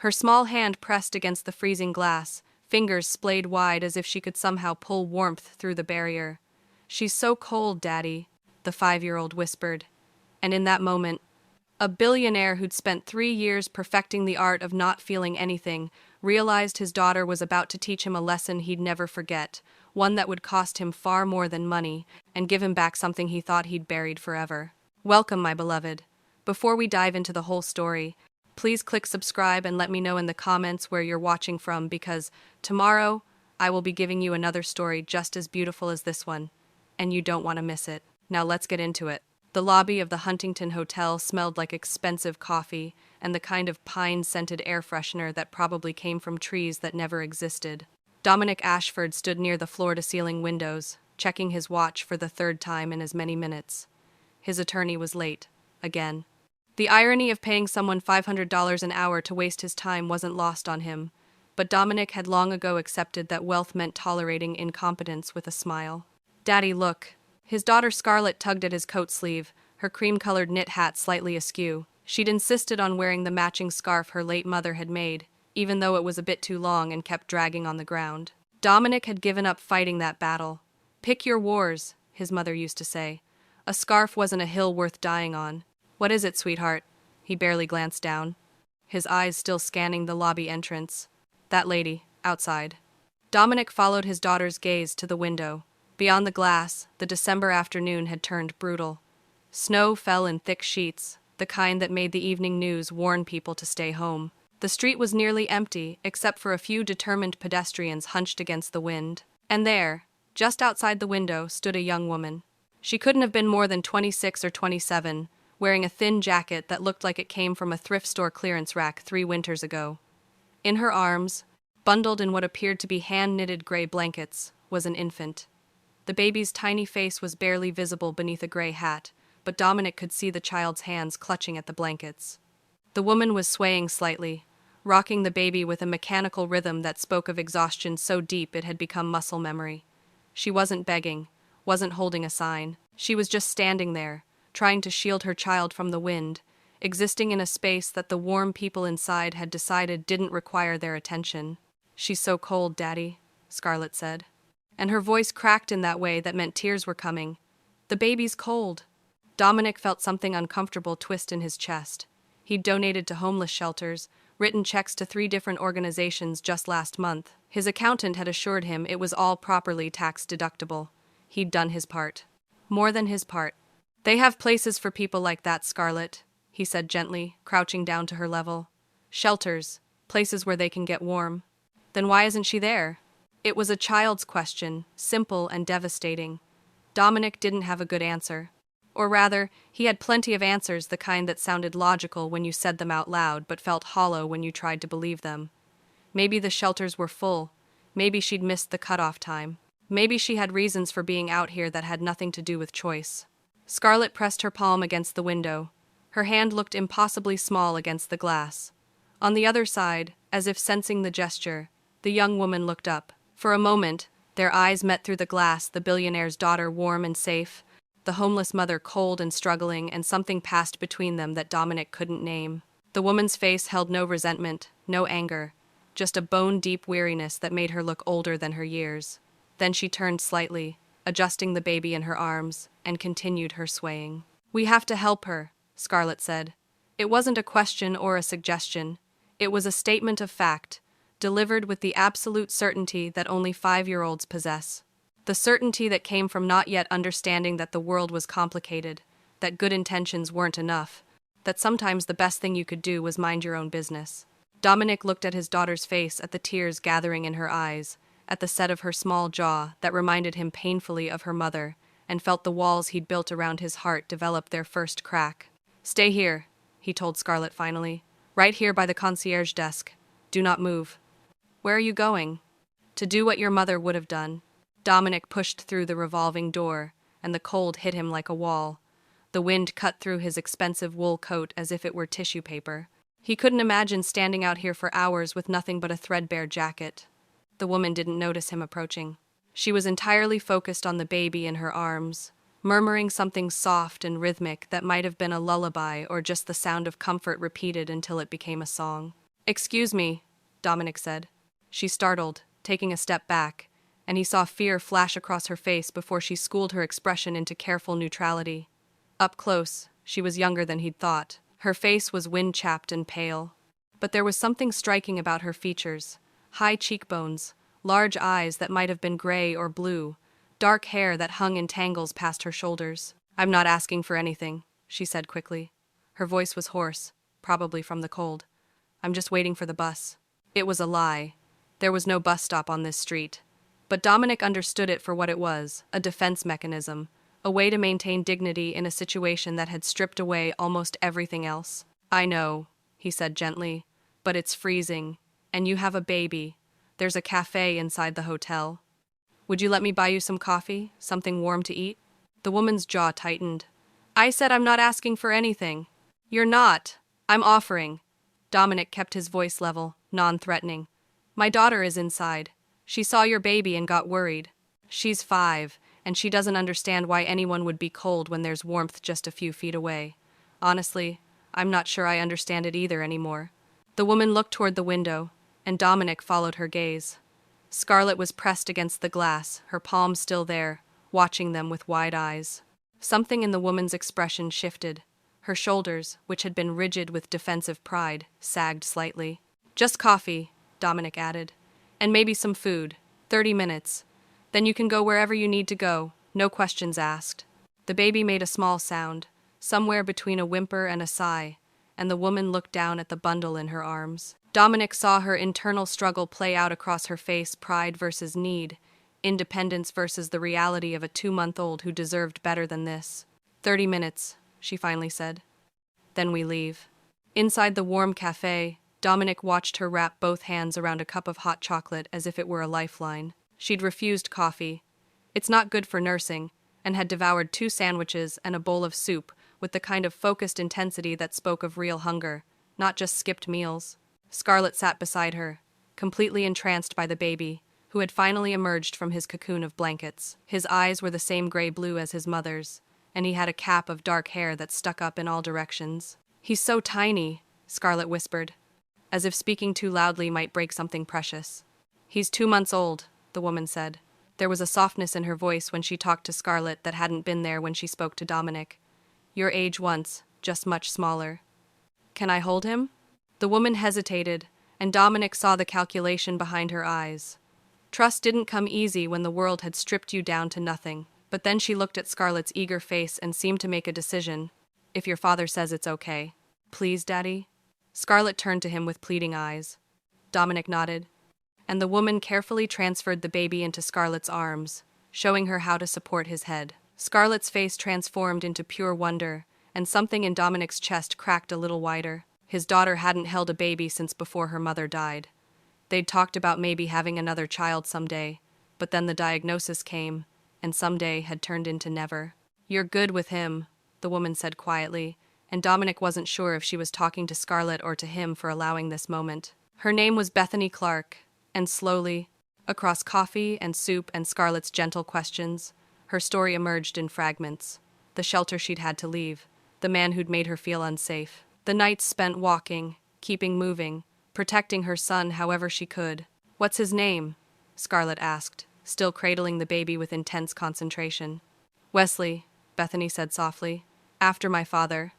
Her small hand pressed against the freezing glass, fingers splayed wide as if she could somehow pull warmth through the barrier. "She's so cold, Daddy," the 5-year-old whispered. And in that moment, a billionaire who'd spent 3 years perfecting the art of not feeling anything realized his daughter was about to teach him a lesson he'd never forget, one that would cost him far more than money and give him back something he thought he'd buried forever. Welcome, my beloved. Before we dive into the whole story, please click subscribe and let me know in the comments where you're watching from, because tomorrow I will be giving you another story just as beautiful as this one, and you don't want to miss it. Now let's get into it. The lobby of the Huntington Hotel smelled like expensive coffee and the kind of pine-scented air freshener that probably came from trees that never existed. Dominic Ashford stood near the floor-to-ceiling windows, checking his watch for the third time in as many minutes. His attorney was late, again. The irony of paying someone $500 an hour to waste his time wasn't lost on him, but Dominic had long ago accepted that wealth meant tolerating incompetence with a smile. "Daddy, look." His daughter Scarlett tugged at his coat sleeve, her cream-colored knit hat slightly askew. She'd insisted on wearing the matching scarf her late mother had made, even though it was a bit too long and kept dragging on the ground. Dominic had given up fighting that battle. "Pick your wars," his mother used to say. A scarf wasn't a hill worth dying on. "What is it, sweetheart?" He barely glanced down, his eyes still scanning the lobby entrance. "That lady, outside." Dominic followed his daughter's gaze to the window. Beyond the glass, the December afternoon had turned brutal. Snow fell in thick sheets, the kind that made the evening news warn people to stay home. The street was nearly empty, except for a few determined pedestrians hunched against the wind. And there, just outside the window, stood a young woman. She couldn't have been more than 26 or 27, wearing a thin jacket that looked like it came from a thrift store clearance rack 3 winters ago. In her arms, bundled in what appeared to be hand-knitted gray blankets, was an infant. The baby's tiny face was barely visible beneath a gray hat, but Dominic could see the child's hands clutching at the blankets. The woman was swaying slightly, rocking the baby with a mechanical rhythm that spoke of exhaustion so deep it had become muscle memory. She wasn't begging, wasn't holding a sign. She was just standing there, trying to shield her child from the wind, existing in a space that the warm people inside had decided didn't require their attention. "She's so cold, Daddy," Scarlett said. And her voice cracked in that way that meant tears were coming. "The baby's cold." Dominic felt something uncomfortable twist in his chest. He'd donated to homeless shelters, written checks to 3 different organizations just last month. His accountant had assured him it was all properly tax-deductible. He'd done his part. More than his part. "They have places for people like that, Scarlett," he said gently, crouching down to her level. "Shelters, places where they can get warm." "Then why isn't she there?" It was a child's question, simple and devastating. Dominic didn't have a good answer. Or rather, he had plenty of answers, the kind that sounded logical when you said them out loud but felt hollow when you tried to believe them. Maybe the shelters were full. Maybe she'd missed the cutoff time. Maybe she had reasons for being out here that had nothing to do with choice. Scarlett pressed her palm against the window. Her hand looked impossibly small against the glass. On the other side, as if sensing the gesture, the young woman looked up. For a moment, their eyes met through the glass, the billionaire's daughter warm and safe, the homeless mother cold and struggling, and something passed between them that Dominic couldn't name. The woman's face held no resentment, no anger, just a bone-deep weariness that made her look older than her years. Then she turned slightly, adjusting the baby in her arms, and continued her swaying. "We have to help her," Scarlett said. It wasn't a question or a suggestion. It was a statement of fact, delivered with the absolute certainty that only 5-year-olds possess. The certainty that came from not yet understanding that the world was complicated, that good intentions weren't enough, that sometimes the best thing you could do was mind your own business. Dominic looked at his daughter's face, at the tears gathering in her eyes, at the set of her small jaw that reminded him painfully of her mother, and felt the walls he'd built around his heart develop their first crack. "Stay here," he told Scarlett finally. "Right here by the concierge desk. Do not move." "Where are you going?" "To do what your mother would have done." Dominic pushed through the revolving door, and the cold hit him like a wall. The wind cut through his expensive wool coat as if it were tissue paper. He couldn't imagine standing out here for hours with nothing but a threadbare jacket. The woman didn't notice him approaching. She was entirely focused on the baby in her arms, murmuring something soft and rhythmic that might have been a lullaby or just the sound of comfort repeated until it became a song. "Excuse me," Dominic said. She startled, taking a step back, and he saw fear flash across her face before she schooled her expression into careful neutrality. Up close, she was younger than he'd thought. Her face was wind-chapped and pale. But there was something striking about her features. High cheekbones, large eyes that might have been gray or blue, dark hair that hung in tangles past her shoulders. "I'm not asking for anything," she said quickly. Her voice was hoarse, probably from the cold. "I'm just waiting for the bus." It was a lie. There was no bus stop on this street. But Dominic understood it for what it was, a defense mechanism, a way to maintain dignity in a situation that had stripped away almost everything else. "I know," he said gently, "but it's freezing, and you have a baby. There's a cafe inside the hotel. Would you let me buy you some coffee, something warm to eat?" The woman's jaw tightened. "I said I'm not asking for anything." "You're not. I'm offering." Dominic kept his voice level, non-threatening. "My daughter is inside. She saw your baby and got worried. She's 5, and she doesn't understand why anyone would be cold when there's warmth just a few feet away. Honestly, I'm not sure I understand it either anymore." The woman looked toward the window, and Dominic followed her gaze. Scarlett was pressed against the glass, her palm still there, watching them with wide eyes. Something in the woman's expression shifted. Her shoulders, which had been rigid with defensive pride, sagged slightly. "Just coffee," Dominic added. "And maybe some food. 30 minutes. Then you can go wherever you need to go, no questions asked." The baby made a small sound, somewhere between a whimper and a sigh, and the woman looked down at the bundle in her arms. Dominic saw her internal struggle play out across her face, pride versus need, independence versus the reality of a 2-month-old who deserved better than this. 30 minutes, she finally said. "Then we leave." Inside the warm cafe, Dominic watched her wrap both hands around a cup of hot chocolate as if it were a lifeline. She'd refused coffee. It's not good for nursing, and had devoured 2 sandwiches and a bowl of soup with the kind of focused intensity that spoke of real hunger, not just skipped meals. Scarlett sat beside her, completely entranced by the baby, who had finally emerged from his cocoon of blankets. His eyes were the same gray-blue as his mother's, and he had a cap of dark hair that stuck up in all directions. "He's so tiny," Scarlett whispered, as if speaking too loudly might break something precious. "He's 2 months old," the woman said. There was a softness in her voice when she talked to Scarlett that hadn't been there when she spoke to Dominic. "Your age once, just much smaller." "Can I hold him?" The woman hesitated, and Dominic saw the calculation behind her eyes. Trust didn't come easy when the world had stripped you down to nothing. But then she looked at Scarlett's eager face and seemed to make a decision. "If your father says it's okay." "Please, Daddy?" Scarlett turned to him with pleading eyes. Dominic nodded, and the woman carefully transferred the baby into Scarlett's arms, showing her how to support his head. Scarlett's face transformed into pure wonder, and something in Dominic's chest cracked a little wider. His daughter hadn't held a baby since before her mother died. They'd talked about maybe having another child someday, but then the diagnosis came, and someday had turned into never. "You're good with him," the woman said quietly, and Dominic wasn't sure if she was talking to Scarlett or to him for allowing this moment. Her name was Bethany Clark, and slowly, across coffee and soup and Scarlett's gentle questions, her story emerged in fragments. The shelter she'd had to leave, the man who'd made her feel unsafe, the nights spent walking, keeping moving, protecting her son however she could. "What's his name?" Scarlett asked, still cradling the baby with intense concentration. "Wesley," Bethany said softly. "After my father."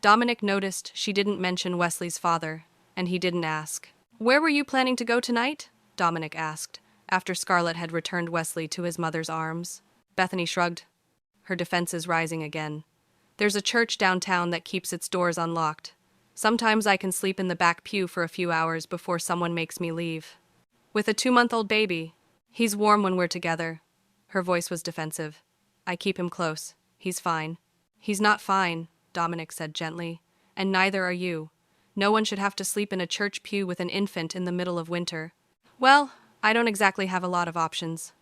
Dominic noticed she didn't mention Wesley's father, and he didn't ask. "Where were you planning to go tonight?" Dominic asked, after Scarlett had returned Wesley to his mother's arms. Bethany shrugged, her defenses rising again. "There's a church downtown that keeps its doors unlocked. Sometimes I can sleep in the back pew for a few hours before someone makes me leave. With a 2-month-old baby. He's warm when we're together." Her voice was defensive. "I keep him close. He's fine." "He's not fine," Dominic said gently, "and neither are you. No one should have to sleep in a church pew with an infant in the middle of winter." "Well, I don't exactly have a lot of options."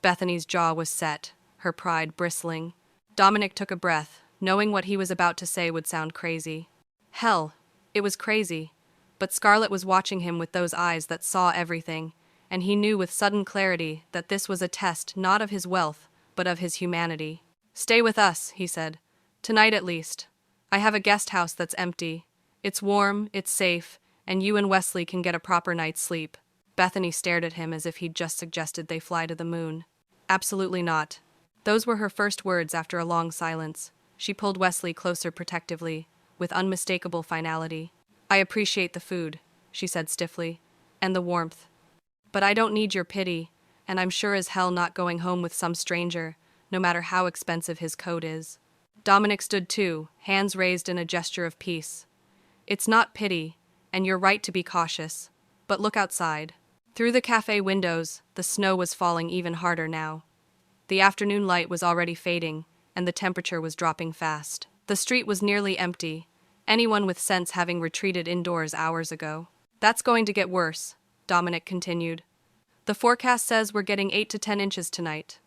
Bethany's jaw was set, her pride bristling. Dominic took a breath, knowing what he was about to say would sound crazy. Hell, it was crazy. But Scarlett was watching him with those eyes that saw everything, and he knew with sudden clarity that this was a test not of his wealth, but of his humanity. "Stay with us," he said. "Tonight at least. I have a guest house that's empty. It's warm, it's safe, and you and Wesley can get a proper night's sleep. Bethany stared at him as if he'd just suggested they fly to the moon. Absolutely not. Those were her first words after a long silence. She pulled Wesley closer protectively, with unmistakable finality. I appreciate the food, she said stiffly, and the warmth. But I don't need your pity, and I'm sure as hell not going home with some stranger, no matter how expensive his coat is. Dominic stood too, hands raised in a gesture of peace. It's not pity, and you're right to be cautious. But look outside. Through the cafe windows, the snow was falling even harder now. The afternoon light was already fading, and the temperature was dropping fast. The street was nearly empty, anyone with sense having retreated indoors hours ago. That's going to get worse, Dominic continued. The forecast says we're getting 8 to 10 inches tonight.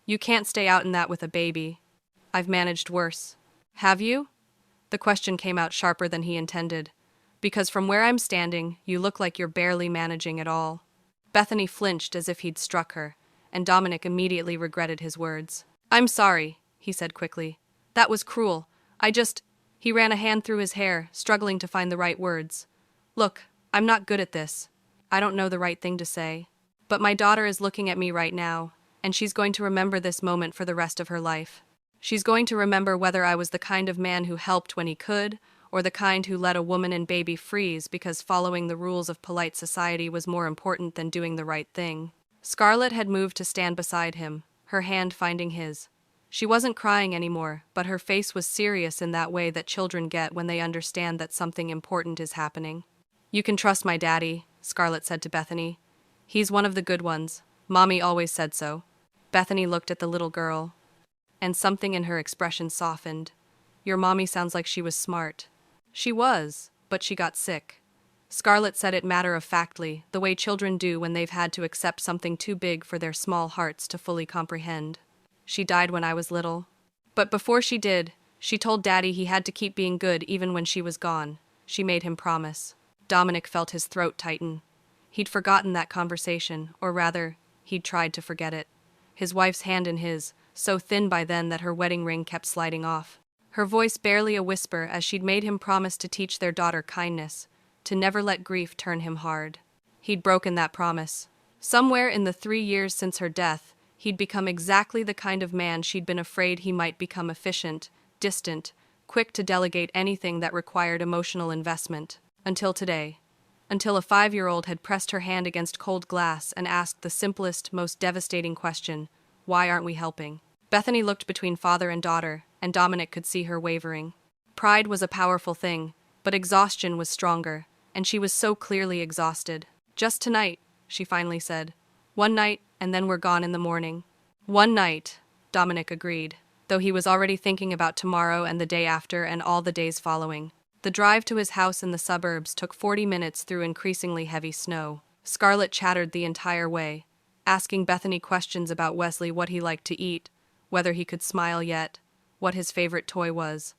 You can't stay out in that with a baby. I've managed worse. Have you? The question came out sharper than he intended. Because from where I'm standing, you look like you're barely managing at all. Bethany flinched as if he'd struck her, and Dominic immediately regretted his words. I'm sorry, he said quickly. That was cruel. He ran a hand through his hair, struggling to find the right words. Look, I'm not good at this. I don't know the right thing to say. But my daughter is looking at me right now, and she's going to remember this moment for the rest of her life. She's going to remember whether I was the kind of man who helped when he could, or the kind who let a woman and baby freeze because following the rules of polite society was more important than doing the right thing. Scarlett had moved to stand beside him, her hand finding his. She wasn't crying anymore, but her face was serious in that way that children get when they understand that something important is happening. You can trust my daddy, Scarlett said to Bethany. He's one of the good ones. Mommy always said so. Bethany looked at the little girl, and something in her expression softened. Your mommy sounds like she was smart. She was, but she got sick. Scarlett said it matter-of-factly, the way children do when they've had to accept something too big for their small hearts to fully comprehend. She died when I was little. But before she did, she told Daddy he had to keep being good even when she was gone. She made him promise. Dominic felt his throat tighten. He'd forgotten that conversation, or rather, he'd tried to forget it. His wife's hand in his, so thin by then that her wedding ring kept sliding off. Her voice barely a whisper as she'd made him promise to teach their daughter kindness, to never let grief turn him hard. He'd broken that promise. Somewhere in the 3 years since her death, he'd become exactly the kind of man she'd been afraid he might become: efficient, distant, quick to delegate anything that required emotional investment. Until today. Until a 5-year-old had pressed her hand against cold glass and asked the simplest, most devastating question, why aren't we helping? Bethany looked between father and daughter, and Dominic could see her wavering. Pride was a powerful thing, but exhaustion was stronger, and she was so clearly exhausted. Just tonight, she finally said. One night, and then we're gone in the morning. One night, Dominic agreed, though he was already thinking about tomorrow and the day after and all the days following. The drive to his house in the suburbs took 40 minutes through increasingly heavy snow. Scarlett chattered the entire way, asking Bethany questions about Wesley, what he liked to eat, whether he could smile yet, what his favorite toy was.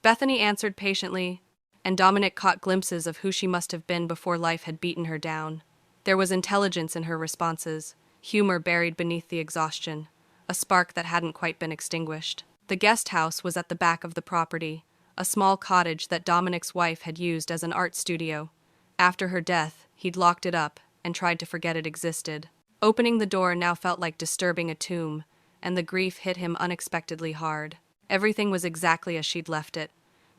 Bethany answered patiently, and Dominic caught glimpses of who she must have been before life had beaten her down. There was intelligence in her responses, humor buried beneath the exhaustion, a spark that hadn't quite been extinguished. The guest house was at the back of the property, a small cottage that Dominic's wife had used as an art studio. After her death, he'd locked it up and tried to forget it existed. Opening the door now felt like disturbing a tomb, and the grief hit him unexpectedly hard. Everything was exactly as she'd left it.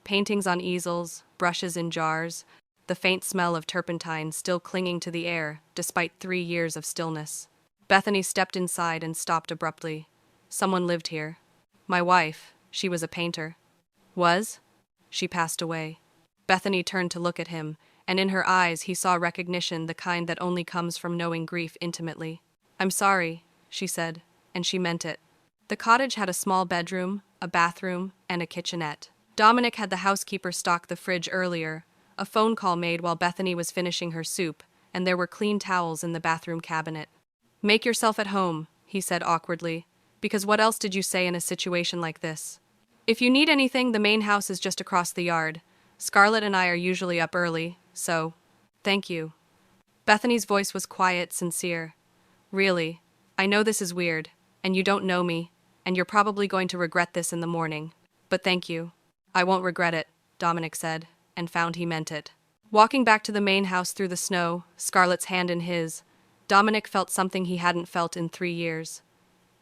Paintings on easels, brushes in jars, the faint smell of turpentine still clinging to the air, despite 3 years of stillness. Bethany stepped inside and stopped abruptly. Someone lived here. My wife, she was a painter. Was? She passed away. Bethany turned to look at him, and in her eyes he saw recognition, the kind that only comes from knowing grief intimately. I'm sorry, she said, and she meant it. The cottage had a small bedroom, a bathroom, and a kitchenette. Dominic had the housekeeper stock the fridge earlier, a phone call made while Bethany was finishing her soup, and there were clean towels in the bathroom cabinet. Make yourself at home, he said awkwardly, because what else did you say in a situation like this? If you need anything, the main house is just across the yard. Scarlett and I are usually up early, so, thank you. Bethany's voice was quiet, sincere. Really, I know this is weird, and you don't know me, and you're probably going to regret this in the morning. But thank you. I won't regret it, Dominic said, and found he meant it. Walking back to the main house through the snow, Scarlett's hand in his, Dominic felt something he hadn't felt in 3 years.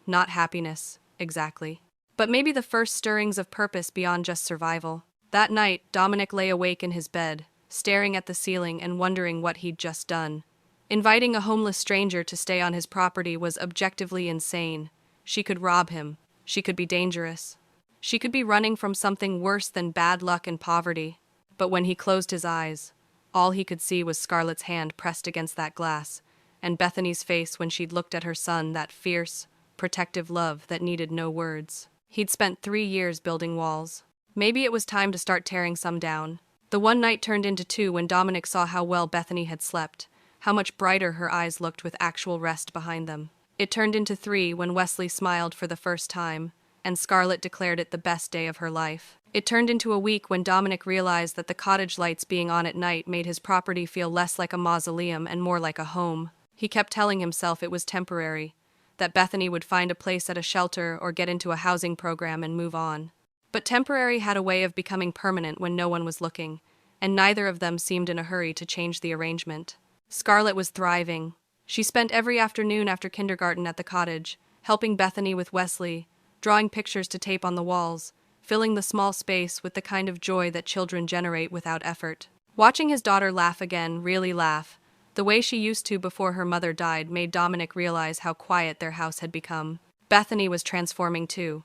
Not happiness, exactly. But maybe the first stirrings of purpose beyond just survival. That night, Dominic lay awake in his bed, staring at the ceiling and wondering what he'd just done. Inviting a homeless stranger to stay on his property was objectively insane. She could rob him. She could be dangerous. She could be running from something worse than bad luck and poverty. But when he closed his eyes, all he could see was Scarlett's hand pressed against that glass, and Bethany's face when she'd looked at her son, that fierce, protective love that needed no words. He'd spent 3 years building walls. Maybe it was time to start tearing some down. The one night turned into 2 when Dominic saw how well Bethany had slept, how much brighter her eyes looked with actual rest behind them. It turned into 3 when Wesley smiled for the first time, and Scarlett declared it the best day of her life. It turned into a week when Dominic realized that the cottage lights being on at night made his property feel less like a mausoleum and more like a home. He kept telling himself it was temporary, that Bethany would find a place at a shelter or get into a housing program and move on. But temporary had a way of becoming permanent when no one was looking, and neither of them seemed in a hurry to change the arrangement. Scarlett was thriving. She spent every afternoon after kindergarten at the cottage, helping Bethany with Wesley, drawing pictures to tape on the walls, filling the small space with the kind of joy that children generate without effort. Watching his daughter laugh again, really laugh, the way she used to before her mother died, made Dominic realize how quiet their house had become. Bethany was transforming too.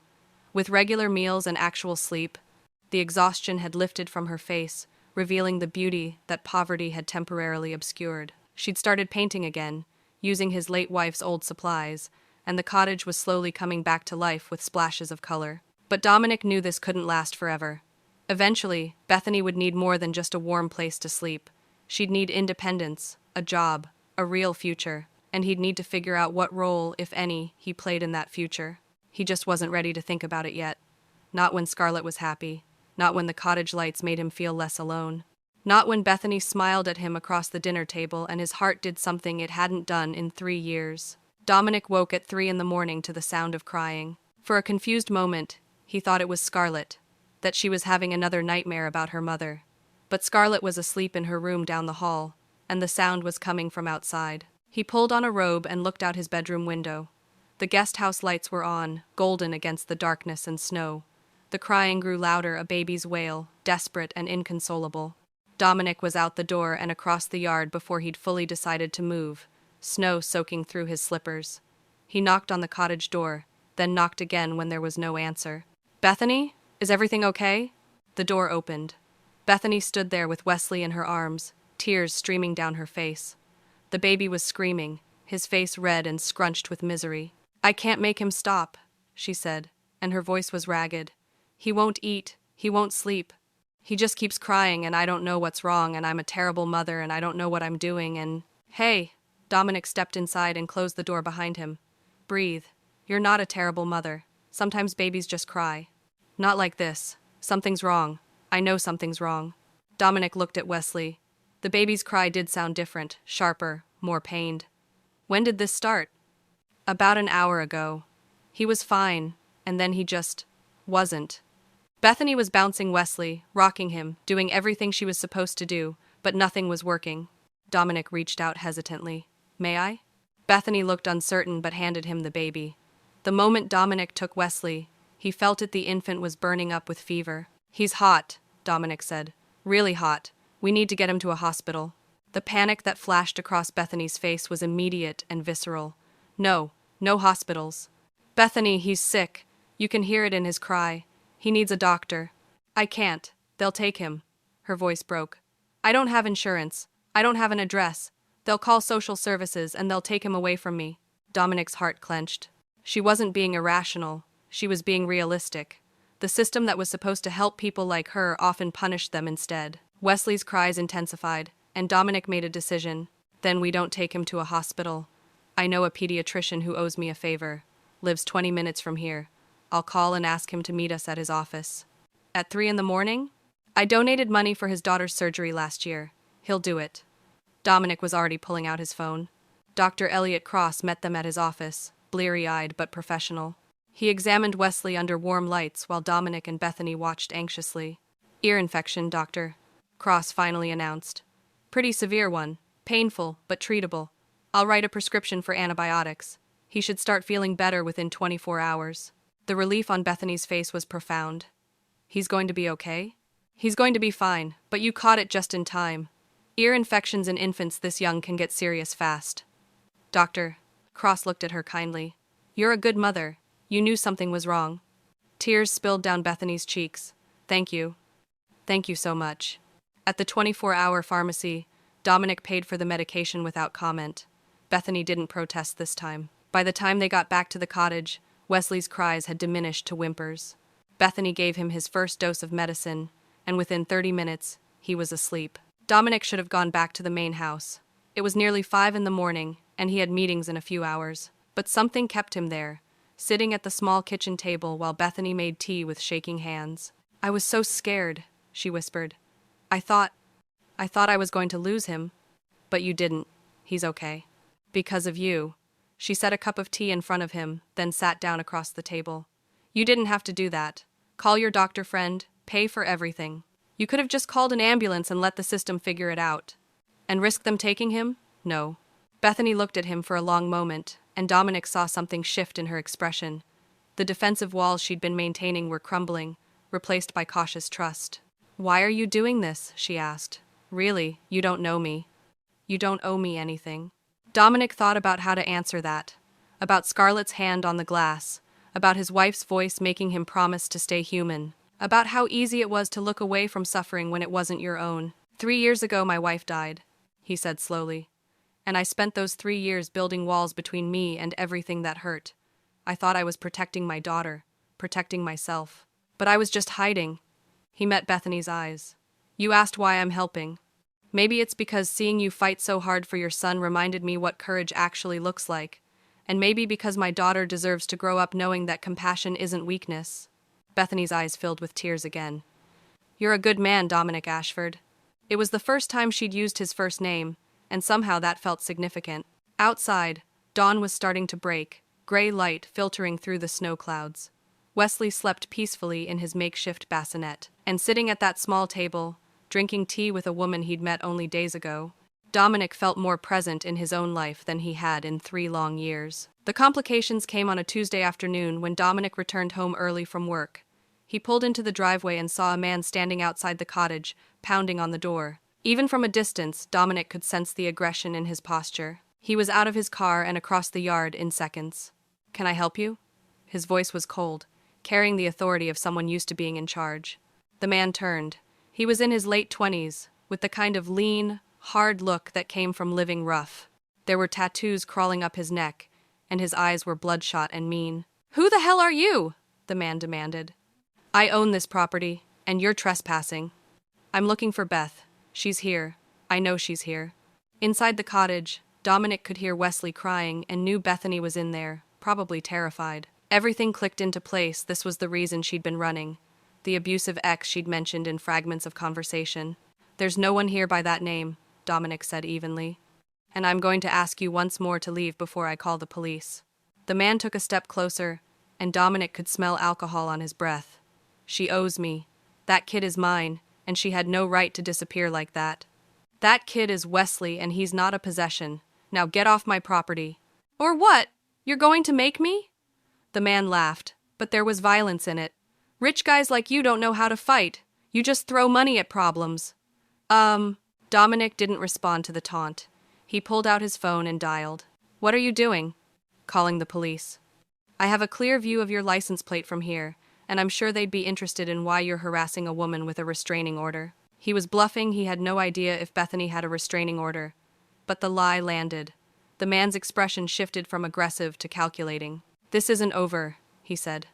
With regular meals and actual sleep, the exhaustion had lifted from her face, revealing the beauty that poverty had temporarily obscured. She'd started painting again, using his late wife's old supplies, and the cottage was slowly coming back to life with splashes of color. But Dominic knew this couldn't last forever. Eventually, Bethany would need more than just a warm place to sleep. She'd need independence, a job, a real future, and he'd need to figure out what role, if any, he played in that future. He just wasn't ready to think about it yet. Not when Scarlett was happy. Not when the cottage lights made him feel less alone. Not when Bethany smiled at him across the dinner table and his heart did something it hadn't done in 3 years. Dominic woke at 3 in the morning to the sound of crying. For a confused moment, he thought it was Scarlett, that she was having another nightmare about her mother. But Scarlett was asleep in her room down the hall, and the sound was coming from outside. He pulled on a robe and looked out his bedroom window. The guest house lights were on, golden against the darkness and snow. The crying grew louder, a baby's wail, desperate and inconsolable. Dominic was out the door and across the yard before he'd fully decided to move, snow soaking through his slippers. He knocked on the cottage door, then knocked again when there was no answer. "Bethany? Is everything okay?" The door opened. Bethany stood there with Wesley in her arms, tears streaming down her face. The baby was screaming, his face red and scrunched with misery. "I can't make him stop," she said, and her voice was ragged. "He won't eat, he won't sleep. He just keeps crying and I don't know what's wrong and I'm a terrible mother and I don't know what I'm doing and—" "Hey!" Dominic stepped inside and closed the door behind him. "Breathe. You're not a terrible mother. Sometimes babies just cry. Not like this. Something's wrong. I know something's wrong." Dominic looked at Wesley. The baby's cry did sound different, sharper, more pained. "When did this start?" "About an hour ago. He was fine, and then he just wasn't." Bethany was bouncing Wesley, rocking him, doing everything she was supposed to do, but nothing was working. Dominic reached out hesitantly. "May I?" Bethany looked uncertain but handed him the baby. The moment Dominic took Wesley, he felt it the infant was burning up with fever. "He's hot," Dominic said. "Really hot. We need to get him to a hospital." The panic that flashed across Bethany's face was immediate and visceral. "No, no hospitals." "Bethany, he's sick. You can hear it in his cry. He needs a doctor." "I can't. They'll take him." Her voice broke. "I don't have insurance. I don't have an address. They'll call social services and they'll take him away from me." Dominic's heart clenched. She wasn't being irrational. She was being realistic. The system that was supposed to help people like her often punished them instead. Wesley's cries intensified, and Dominic made a decision. "Then we don't take him to a hospital. I know a pediatrician who owes me a favor. Lives 20 minutes from here. I'll call and ask him to meet us at his office." "At 3 in the morning? I donated money for his daughter's surgery last year. He'll do it." Dominic was already pulling out his phone. Dr. Elliot Cross met them at his office, bleary-eyed but professional. He examined Wesley under warm lights while Dominic and Bethany watched anxiously. "Ear infection, doctor," Cross finally announced. Pretty severe one. Painful, but treatable. I'll write a prescription for antibiotics. He should start feeling better within 24 hours. The relief on Bethany's face was profound. He's going to be okay? He's going to be fine, but you caught it just in time. Ear infections in infants this young can get serious fast. Doctor, Cross looked at her kindly. You're a good mother. You knew something was wrong. Tears spilled down Bethany's cheeks. Thank you. Thank you so much. At the 24-hour pharmacy, Dominic paid for the medication without comment. Bethany didn't protest this time. By the time they got back to the cottage, Wesley's cries had diminished to whimpers. Bethany gave him his first dose of medicine, and within 30 minutes, he was asleep. Dominic should have gone back to the main house. It was nearly 5 in the morning, and he had meetings in a few hours. But something kept him there, sitting at the small kitchen table while Bethany made tea with shaking hands. I was so scared, she whispered. I thought I was going to lose him. But you didn't. He's okay. Because of you. She set a cup of tea in front of him, then sat down across the table. You didn't have to do that. Call your doctor friend, pay for everything. You could have just called an ambulance and let the system figure it out. And risk them taking him? No. Bethany looked at him for a long moment, and Dominic saw something shift in her expression. The defensive walls she'd been maintaining were crumbling, replaced by cautious trust. Why are you doing this? She asked. Really, you don't know me. You don't owe me anything. Dominic thought about how to answer that. About Scarlett's hand on the glass. About his wife's voice making him promise to stay human. About how easy it was to look away from suffering when it wasn't your own. 3 years ago my wife died, he said slowly. And I spent those 3 years building walls between me and everything that hurt. I thought I was protecting my daughter, protecting myself. But I was just hiding. He met Bethany's eyes. You asked why I'm helping. Maybe it's because seeing you fight so hard for your son reminded me what courage actually looks like. And maybe because my daughter deserves to grow up knowing that compassion isn't weakness. Bethany's eyes filled with tears again. You're a good man, Dominic Ashford. It was the first time she'd used his first name, and somehow that felt significant. Outside, dawn was starting to break, gray light filtering through the snow clouds. Wesley slept peacefully in his makeshift bassinet, and sitting at that small table, drinking tea with a woman he'd met only days ago, Dominic felt more present in his own life than he had in 3 long years. The complications came on a Tuesday afternoon when Dominic returned home early from work. He pulled into the driveway and saw a man standing outside the cottage, pounding on the door. Even from a distance, Dominic could sense the aggression in his posture. He was out of his car and across the yard in seconds. Can I help you? His voice was cold, carrying the authority of someone used to being in charge. The man turned. He was in his late 20s, with the kind of lean, hard look that came from living rough. There were tattoos crawling up his neck, and his eyes were bloodshot and mean. Who the hell are you? The man demanded. I own this property, and you're trespassing. I'm looking for Beth. She's here. I know she's here. Inside the cottage, Dominic could hear Wesley crying and knew Bethany was in there, probably terrified. Everything clicked into place. This was the reason she'd been running. The abusive ex she'd mentioned in fragments of conversation. There's no one here by that name, Dominic said evenly. And I'm going to ask you once more to leave before I call the police. The man took a step closer, and Dominic could smell alcohol on his breath. She owes me. That kid is mine, and she had no right to disappear like that. That kid is Wesley, and he's not a possession. Now get off my property. Or what? You're going to make me? The man laughed, but there was violence in it. Rich guys like you don't know how to fight. You just throw money at problems. Dominic didn't respond to the taunt. He pulled out his phone and dialed. What are you doing? Calling the police. I have a clear view of your license plate from here, and I'm sure they'd be interested in why you're harassing a woman with a restraining order. He was bluffing. He had no idea if Bethany had a restraining order. But the lie landed. The man's expression shifted from aggressive to calculating. This isn't over, he said.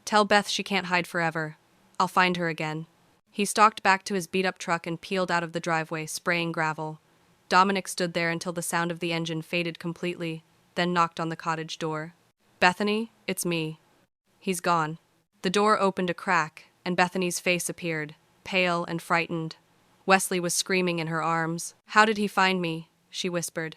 Tell Beth she can't hide forever. I'll find her again. He stalked back to his beat-up truck and peeled out of the driveway, spraying gravel. Dominic stood there until the sound of the engine faded completely, then knocked on the cottage door. Bethany, it's me. He's gone. The door opened a crack, and Bethany's face appeared, pale and frightened. Wesley was screaming in her arms. How did he find me? She whispered.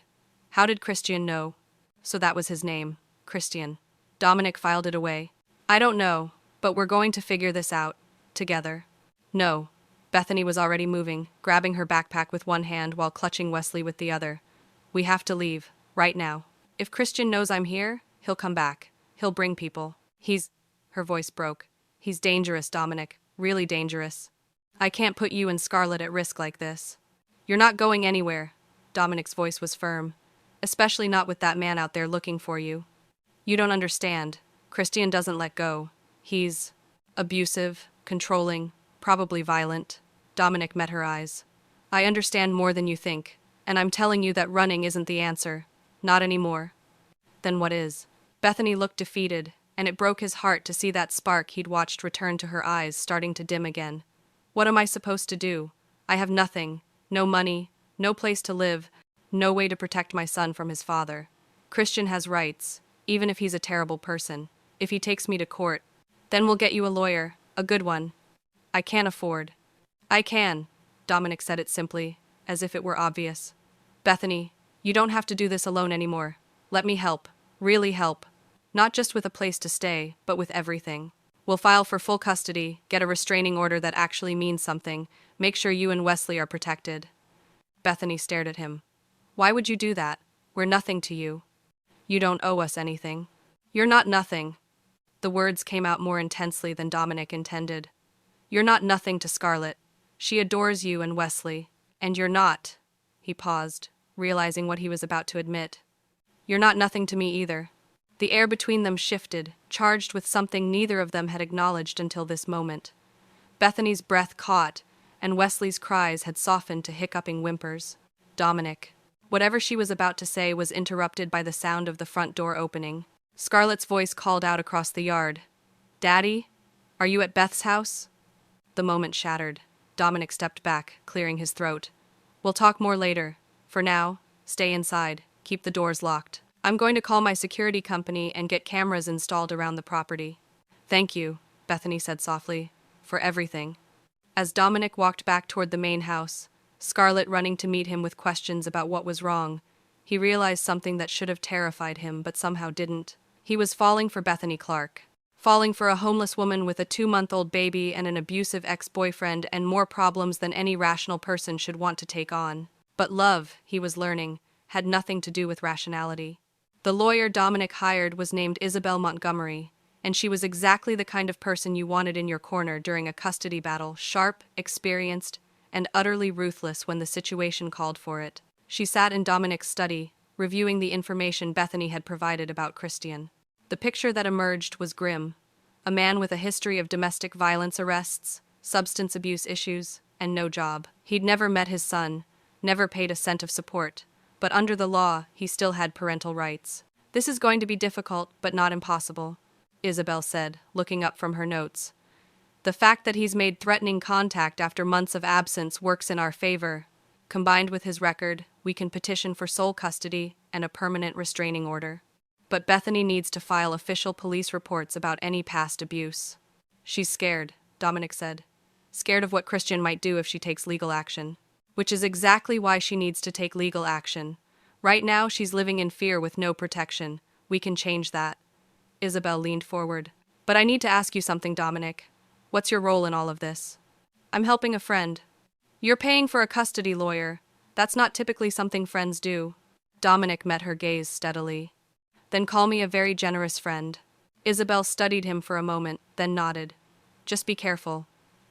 How did Christian know? So that was his name, Christian. Dominic filed it away. I don't know, but we're going to figure this out. Together. No. Bethany was already moving, grabbing her backpack with one hand while clutching Wesley with the other. We have to leave, right now. If Christian knows I'm here, he'll come back. He'll bring people. Her voice broke. He's dangerous, Dominic. Really dangerous. I can't put you and Scarlett at risk like this. You're not going anywhere. Dominic's voice was firm. Especially not with that man out there looking for you. You don't understand. Christian doesn't let go. He's abusive, controlling, probably violent. Dominic met her eyes. I understand more than you think, and I'm telling you that running isn't the answer. Not anymore. Then what is? Bethany looked defeated, and it broke his heart to see that spark he'd watched return to her eyes starting to dim again. What am I supposed to do? I have nothing. No money, no place to live, no way to protect my son from his father. Christian has rights, even if he's a terrible person. If he takes me to court, then we'll get you a lawyer, a good one. I can't afford. I can, Dominic said it simply, as if it were obvious. Bethany, you don't have to do this alone anymore. Let me help, really help. Not just with a place to stay, but with everything. We'll file for full custody, get a restraining order that actually means something, make sure you and Wesley are protected. Bethany stared at him. Why would you do that? We're nothing to you. You don't owe us anything. You're not nothing. The words came out more intensely than Dominic intended. You're not nothing to Scarlett. She adores you and Wesley. And you're not. He paused, realizing what he was about to admit. You're not nothing to me either. The air between them shifted, charged with something neither of them had acknowledged until this moment. Bethany's breath caught, and Wesley's cries had softened to hiccuping whimpers. Dominic. Whatever she was about to say was interrupted by the sound of the front door opening. Scarlett's voice called out across the yard. Daddy? Are you at Beth's house? The moment shattered. Dominic stepped back, clearing his throat. We'll talk more later. For now, stay inside. Keep the doors locked. I'm going to call my security company and get cameras installed around the property. Thank you, Bethany said softly, for everything. As Dominic walked back toward the main house, Scarlett running to meet him with questions about what was wrong, he realized something that should have terrified him but somehow didn't. He was falling for Bethany Clark. Falling for a homeless woman with a 2-month-old baby and an abusive ex-boyfriend and more problems than any rational person should want to take on. But love, he was learning, had nothing to do with rationality. The lawyer Dominic hired was named Isabel Montgomery, and she was exactly the kind of person you wanted in your corner during a custody battle, sharp, experienced, and utterly ruthless when the situation called for it. She sat in Dominic's study, reviewing the information Bethany had provided about Christian. The picture that emerged was grim. A man with a history of domestic violence arrests, substance abuse issues, and no job. He'd never met his son, never paid a cent of support, but under the law, he still had parental rights. This is going to be difficult, but not impossible, Isabel said, looking up from her notes. The fact that he's made threatening contact after months of absence works in our favor. Combined with his record, we can petition for sole custody and a permanent restraining order. But Bethany needs to file official police reports about any past abuse. She's scared, Dominic said. Scared of what Christian might do if she takes legal action. Which is exactly why she needs to take legal action. Right now, she's living in fear with no protection. We can change that. Isabel leaned forward. But I need to ask you something, Dominic. What's your role in all of this? I'm helping a friend. You're paying for a custody lawyer. That's not typically something friends do. Dominic met her gaze steadily. Then call me a very generous friend. Isabel studied him for a moment, then nodded. Just be careful.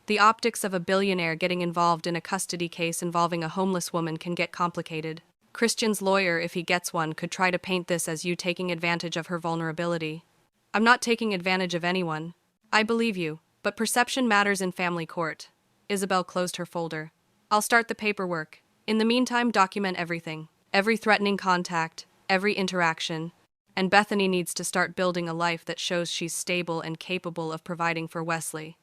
The optics of a billionaire getting involved in a custody case involving a homeless woman can get complicated. Christian's lawyer, if he gets one, could try to paint this as you taking advantage of her vulnerability. I'm not taking advantage of anyone. I believe you, but perception matters in family court. Isabel closed her folder. I'll start the paperwork. In the meantime, document everything. Every threatening contact, every interaction. And Bethany needs to start building a life that shows she's stable and capable of providing for Wesley.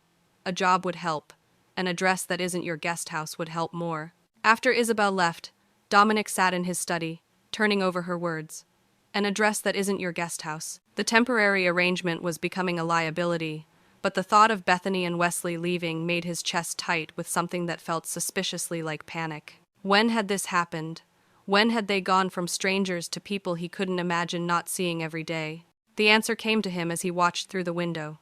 A job would help. An address that isn't your guest house would help more. After Isabel left, Dominic sat in his study, turning over her words. An address that isn't your guest house. The temporary arrangement was becoming a liability, but the thought of Bethany and Wesley leaving made his chest tight with something that felt suspiciously like panic. When had this happened? When had they gone from strangers to people he couldn't imagine not seeing every day? The answer came to him as he watched through the window.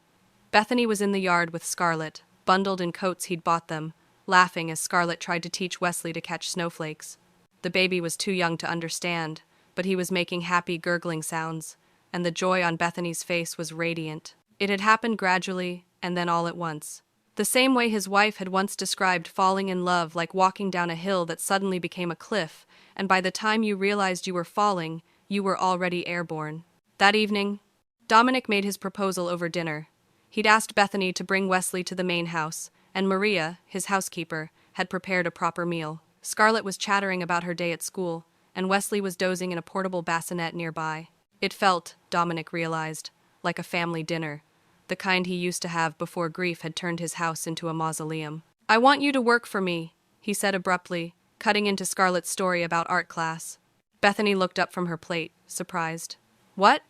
Bethany was in the yard with Scarlett, bundled in coats he'd bought them, laughing as Scarlett tried to teach Wesley to catch snowflakes. The baby was too young to understand, but he was making happy gurgling sounds, and the joy on Bethany's face was radiant. It had happened gradually, and then all at once. The same way his wife had once described falling in love, like walking down a hill that suddenly became a cliff, and by the time you realized you were falling, you were already airborne. That evening, Dominic made his proposal over dinner. He'd asked Bethany to bring Wesley to the main house, and Maria, his housekeeper, had prepared a proper meal. Scarlett was chattering about her day at school, and Wesley was dozing in a portable bassinet nearby. It felt, Dominic realized, like a family dinner, the kind he used to have before grief had turned his house into a mausoleum. "I want you to work for me," he said abruptly, cutting into Scarlett's story about art class. Bethany looked up from her plate, surprised. "What?"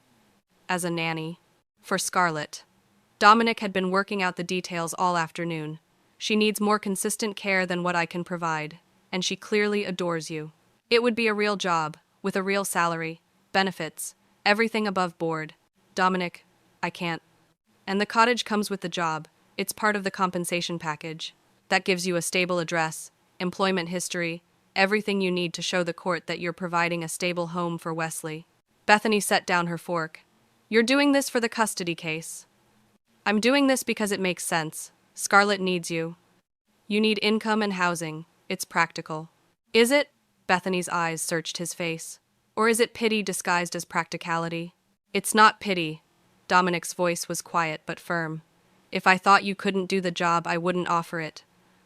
"As a nanny." For Scarlett. Dominic had been working out the details all afternoon. "She needs more consistent care than what I can provide, and she clearly adores you. It would be a real job, with a real salary, benefits, everything above board." "Dominic, I can't." "And the cottage comes with the job. It's part of the compensation package. That gives you a stable address, employment history, everything you need to show the court that you're providing a stable home for Wesley." Bethany set down her fork. "You're doing this for the custody case." "I'm doing this because it makes sense. Scarlett needs you. You need income and housing. It's practical." "Is it?" Bethany's eyes searched his face. "Or is it pity disguised as practicality?" "It's not pity." Dominic's voice was quiet but firm. "If I thought you couldn't do the job, I wouldn't offer it.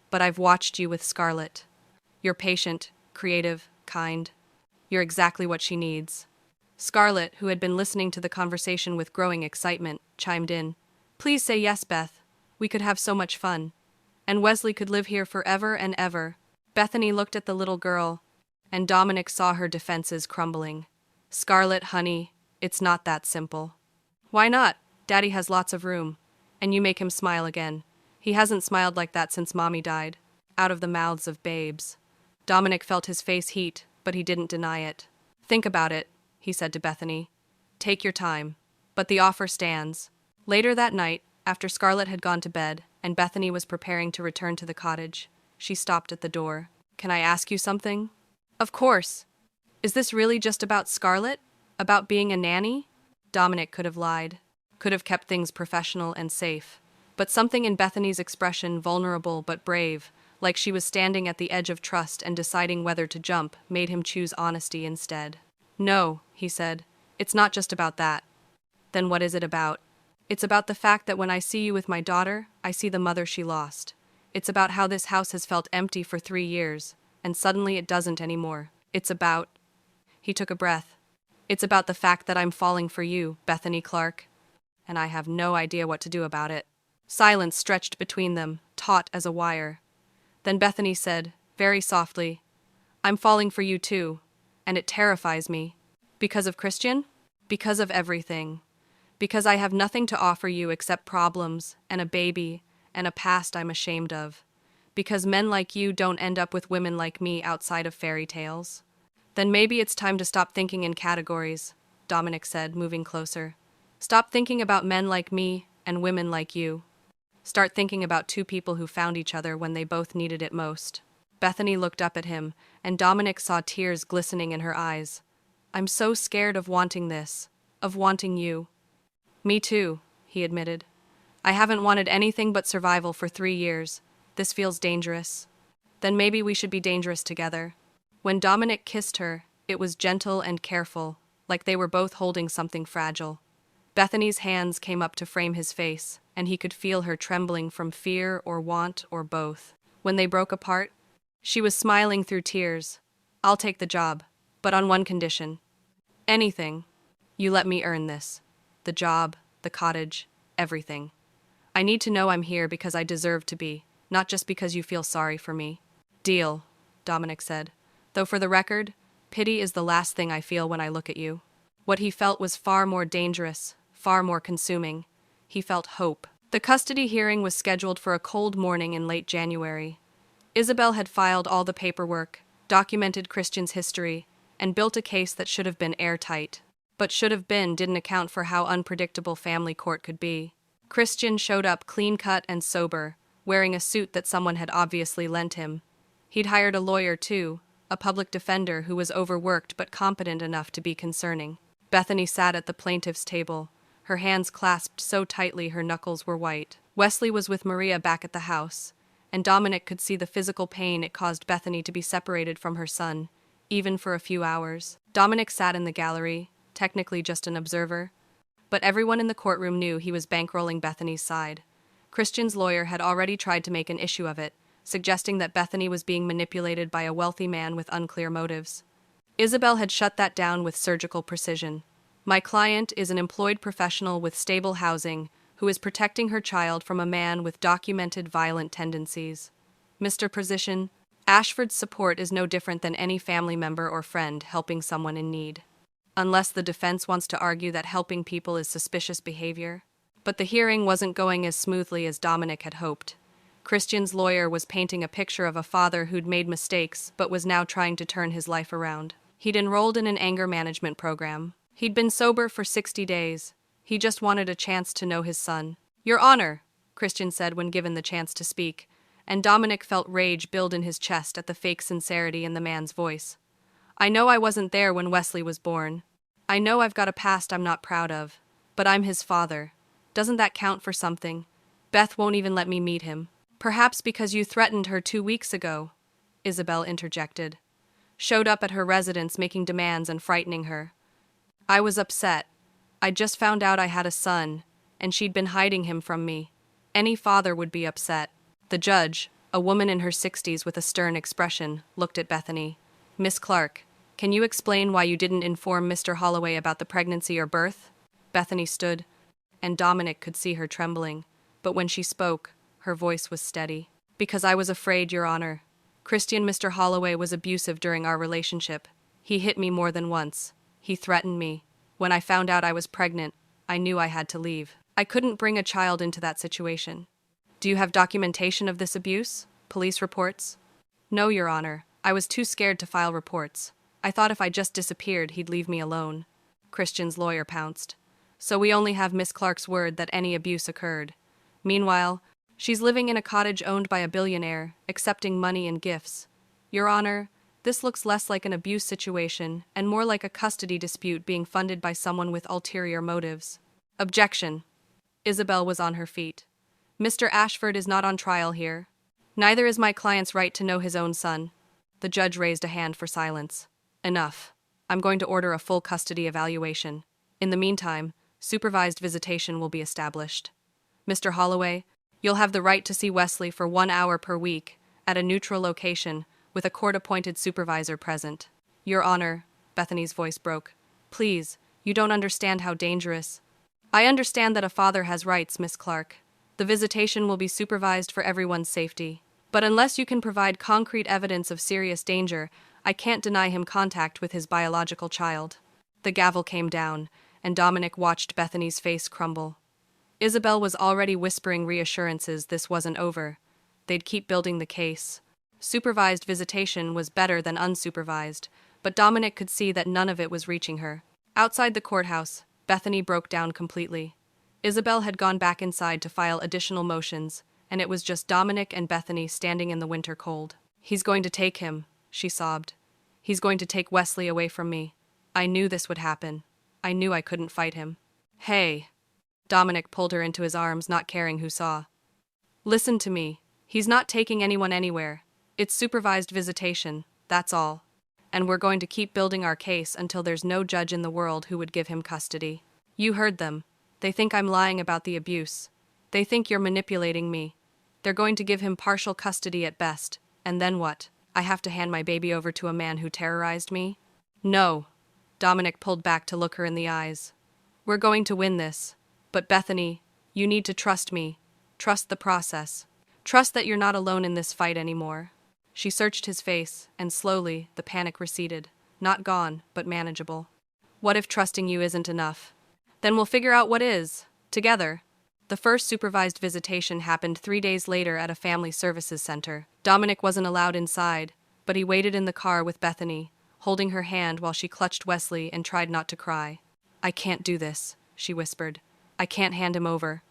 But I've watched you with Scarlett. You're patient, creative, kind. You're exactly what she needs." Scarlett, who had been listening to the conversation with growing excitement, chimed in. "Please say yes, Beth. We could have so much fun. And Wesley could live here forever and ever." Bethany looked at the little girl, and Dominic saw her defenses crumbling. "Scarlett, honey, it's not that simple." "Why not? Daddy has lots of room. And you make him smile again. He hasn't smiled like that since Mommy died." Out of the mouths of babes. Dominic felt his face heat, but he didn't deny it. "Think about it," he said to Bethany. "Take your time. But the offer stands." Later that night, after Scarlett had gone to bed, and Bethany was preparing to return to the cottage, she stopped at the door. "Can I ask you something?" "Of course. Is this really just about Scarlett? About being a nanny?" Dominic could have lied, could have kept things professional and safe. But something in Bethany's expression, vulnerable but brave, like she was standing at the edge of trust and deciding whether to jump, made him choose honesty instead. "No," he said, "it's not just about that." "Then what is it about?" "It's about the fact that when I see you with my daughter, I see the mother she lost. It's about how this house has felt empty for 3 years, and suddenly it doesn't anymore. It's about—" He took a breath. "It's about the fact that I'm falling for you, Bethany Clark. And I have no idea what to do about it." Silence stretched between them, taut as a wire. Then Bethany said, very softly, "I'm falling for you too, and it terrifies me." "Because of Christian?" "Because of everything. Because I have nothing to offer you except problems, and a baby, and a past I'm ashamed of. Because men like you don't end up with women like me outside of fairy tales." "Then maybe it's time to stop thinking in categories," Dominic said, moving closer. "Stop thinking about men like me and women like you. Start thinking about two people who found each other when they both needed it most." Bethany looked up at him, and Dominic saw tears glistening in her eyes. "I'm so scared of wanting this, of wanting you." "Me too," he admitted. "I haven't wanted anything but survival for 3 years. This feels dangerous." "Then maybe we should be dangerous together." When Dominic kissed her, it was gentle and careful, like they were both holding something fragile. Bethany's hands came up to frame his face, and he could feel her trembling from fear or want or both. When they broke apart, she was smiling through tears. "I'll take the job, but on one condition." "Anything. You let me earn this. The job, the cottage, everything. I need to know I'm here because I deserve to be, not just because you feel sorry for me." "Deal," Dominic said. "Though for the record, pity is the last thing I feel when I look at you." What he felt was far more dangerous, far more consuming. He felt hope. The custody hearing was scheduled for a cold morning in late January. Isabel had filed all the paperwork, documented Christian's history, and built a case that should have been airtight. But should have been didn't account for how unpredictable family court could be. Christian showed up clean-cut and sober, wearing a suit that someone had obviously lent him. He'd hired a lawyer, too, a public defender who was overworked but competent enough to be concerning. Bethany sat at the plaintiff's table, her hands clasped so tightly her knuckles were white. Wesley was with Maria back at the house, and Dominic could see the physical pain it caused Bethany to be separated from her son, even for a few hours. Dominic sat in the gallery, technically just an observer, but everyone in the courtroom knew he was bankrolling Bethany's side. Christian's lawyer had already tried to make an issue of it, suggesting that Bethany was being manipulated by a wealthy man with unclear motives. Isabel had shut that down with surgical precision. My client is an employed professional with stable housing who is protecting her child from a man with documented violent tendencies. Mr. Precision, Ashford's support is no different than any family member or friend helping someone in need. Unless the defense wants to argue that helping people is suspicious behavior. But the hearing wasn't going as smoothly as Dominic had hoped. Christian's lawyer was painting a picture of a father who'd made mistakes but was now trying to turn his life around. He'd enrolled in an anger management program. He'd been sober for 60 days. He just wanted a chance to know his son. "Your Honor," Christian said when given the chance to speak, and Dominic felt rage build in his chest at the fake sincerity in the man's voice. "I know I wasn't there when Wesley was born. I know I've got a past I'm not proud of, but I'm his father. Doesn't that count for something? Beth won't even let me meet him." "Perhaps because you threatened her 2 weeks ago," Isabel interjected. "Showed up at her residence making demands and frightening her. I was upset. I'd just found out I had a son, and she'd been hiding him from me. Any father would be upset." The judge, a woman in her 60s with a stern expression, looked at Bethany. "Miss Clark, can you explain why you didn't inform Mr. Holloway about the pregnancy or birth?" Bethany stood, and Dominic could see her trembling, but when she spoke, her voice was steady. "Because I was afraid, Your Honor. Mr. Holloway was abusive during our relationship. He hit me more than once. He threatened me. When I found out I was pregnant, I knew I had to leave. I couldn't bring a child into that situation." "Do you have documentation of this abuse? Police reports?" "No, Your Honor. I was too scared to file reports. I thought if I just disappeared, he'd leave me alone." Christian's lawyer pounced. "So we only have Miss Clark's word that any abuse occurred. Meanwhile, she's living in a cottage owned by a billionaire, accepting money and gifts. Your Honor, this looks less like an abuse situation and more like a custody dispute being funded by someone with ulterior motives." "Objection." Isabel was on her feet. "Mr. Ashford is not on trial here. Neither is my client's right to know his own son." The judge raised a hand for silence. "Enough. I'm going to order a full custody evaluation. In the meantime, supervised visitation will be established. Mr. Holloway, you'll have the right to see Wesley for 1 hour per week, at a neutral location, with a court-appointed supervisor present." "Your Honor," Bethany's voice broke. "Please, you don't understand how dangerous." "I understand that a father has rights, Miss Clark. The visitation will be supervised for everyone's safety. But unless you can provide concrete evidence of serious danger, I can't deny him contact with his biological child." The gavel came down, and Dominic watched Bethany's face crumble. Isabel was already whispering reassurances this wasn't over. They'd keep building the case. Supervised visitation was better than unsupervised, but Dominic could see that none of it was reaching her. Outside the courthouse, Bethany broke down completely. Isabel had gone back inside to file additional motions, and it was just Dominic and Bethany standing in the winter cold. "He's going to take him," she sobbed. "He's going to take Wesley away from me. I knew this would happen. I knew I couldn't fight him." "Hey." Dominic pulled her into his arms, not caring who saw. "Listen to me. He's not taking anyone anywhere. It's supervised visitation, that's all. And we're going to keep building our case until there's no judge in the world who would give him custody." "You heard them. They think I'm lying about the abuse. They think you're manipulating me. They're going to give him partial custody at best, and then what? I have to hand my baby over to a man who terrorized me?" "No." Dominic pulled back to look her in the eyes. "We're going to win this. But Bethany, you need to trust me. Trust the process. Trust that you're not alone in this fight anymore." She searched his face, and slowly, the panic receded. Not gone, but manageable. "What if trusting you isn't enough? Then we'll figure out what is, together." The first supervised visitation happened 3 days later at a family services center. Dominic wasn't allowed inside, but he waited in the car with Bethany, holding her hand while she clutched Wesley and tried not to cry. "I can't do this," she whispered. "I can't hand him over."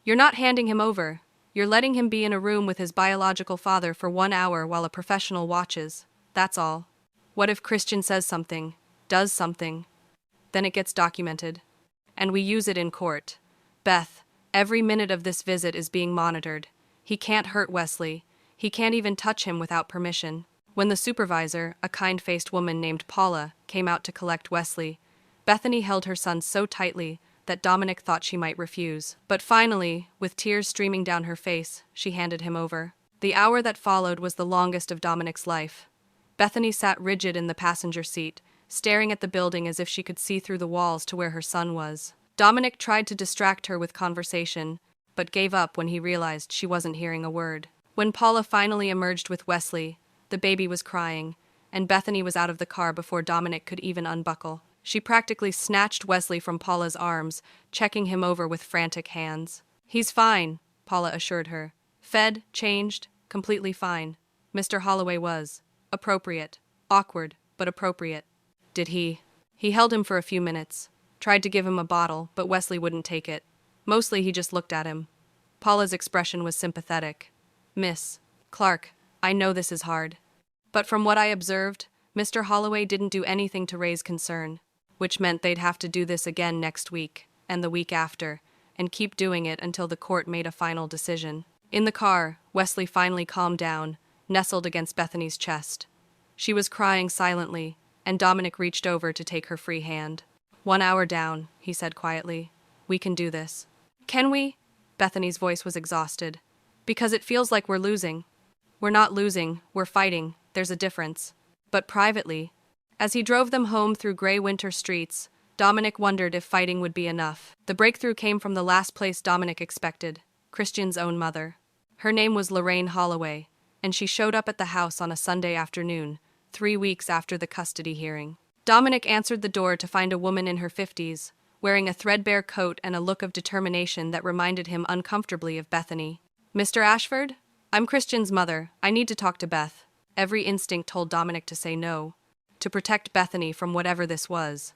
"You're not handing him over. You're letting him be in a room with his biological father for 1 hour while a professional watches. That's all. What if Christian says something, does something? Then it gets documented. And we use it in court. Beth, every minute of this visit is being monitored. He can't hurt Wesley. He can't even touch him without permission. When the supervisor, a kind-faced woman named Paula, came out to collect Wesley, Bethany held her son so tightly that Dominic thought she might refuse. But finally, with tears streaming down her face, she handed him over. The hour that followed was the longest of Dominic's life. Bethany sat rigid in the passenger seat, staring at the building as if she could see through the walls to where her son was. Dominic tried to distract her with conversation, but gave up when he realized she wasn't hearing a word. When Paula finally emerged with Wesley, the baby was crying, and Bethany was out of the car before Dominic could even unbuckle. She practically snatched Wesley from Paula's arms, checking him over with frantic hands. "He's fine," Paula assured her. "Fed, changed, completely fine." Mr. Holloway was appropriate. Awkward, but appropriate. Did he? He held him for a few minutes, tried to give him a bottle, but Wesley wouldn't take it. Mostly he just looked at him. Paula's expression was sympathetic. "Miss Clark, I know this is hard. But from what I observed, Mr. Holloway didn't do anything to raise concern, which meant they'd have to do this again next week, and the week after, and keep doing it until the court made a final decision." In the car, Wesley finally calmed down, nestled against Bethany's chest. She was crying silently, and Dominic reached over to take her free hand. "1 hour down," he said quietly. "We can do this." "Can we?" Bethany's voice was exhausted. "Because it feels like we're losing." "We're not losing, we're fighting, there's a difference." But privately, as he drove them home through gray winter streets, Dominic wondered if fighting would be enough. The breakthrough came from the last place Dominic expected, Christian's own mother. Her name was Lorraine Holloway, and she showed up at the house on a Sunday afternoon, 3 weeks after the custody hearing. Dominic answered the door to find a woman in her 50s, wearing a threadbare coat and a look of determination that reminded him uncomfortably of Bethany. "Mr. Ashford? I'm Christian's mother. I need to talk to Beth." Every instinct told Dominic to say no, to protect Bethany from whatever this was.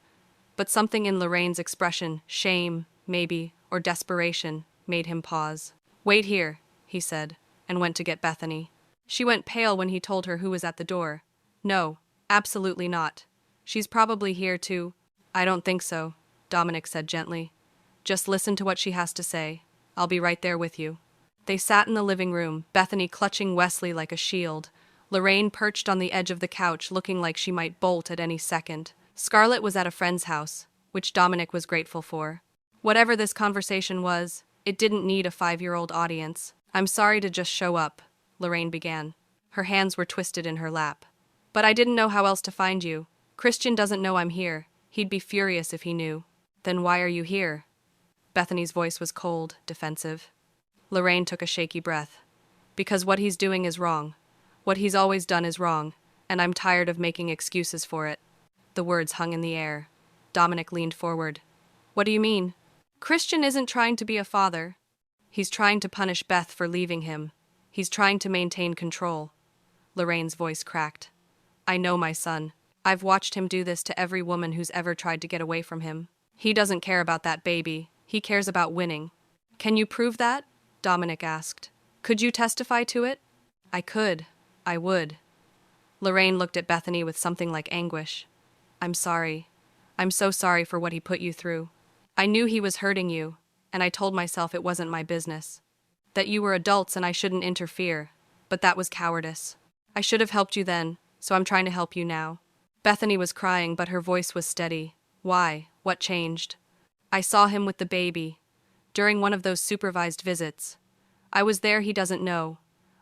But something in Lorraine's expression, shame, maybe, or desperation, made him pause. "Wait here," he said, and went to get Bethany. She went pale when he told her who was at the door. "No, absolutely not. She's probably here to—" "I don't think so," Dominic said gently. "Just listen to what she has to say. I'll be right there with you." They sat in the living room, Bethany clutching Wesley like a shield, Lorraine perched on the edge of the couch looking like she might bolt at any second. Scarlett was at a friend's house, which Dominic was grateful for. Whatever this conversation was, it didn't need a 5-year-old audience. "I'm sorry to just show up," Lorraine began. Her hands were twisted in her lap. "But I didn't know how else to find you. Christian doesn't know I'm here. He'd be furious if he knew." "Then why are you here?" Bethany's voice was cold, defensive. Lorraine took a shaky breath. "Because what he's doing is wrong. What he's always done is wrong, and I'm tired of making excuses for it." The words hung in the air. Dominic leaned forward. "What do you mean?" "Christian isn't trying to be a father. He's trying to punish Beth for leaving him. He's trying to maintain control." Lorraine's voice cracked. "I know my son. I've watched him do this to every woman who's ever tried to get away from him. He doesn't care about that baby. He cares about winning." "Can you prove that?" Dominic asked. "Could you testify to it?" "I could. I would." Lorraine looked at Bethany with something like anguish. "I'm sorry. I'm so sorry for what he put you through. I knew he was hurting you, and I told myself it wasn't my business. That you were adults and I shouldn't interfere, but that was cowardice. I should have helped you then, so I'm trying to help you now." Bethany was crying, but her voice was steady. "Why? What changed?" "I saw him with the baby. During one of those supervised visits. I was there, he doesn't know.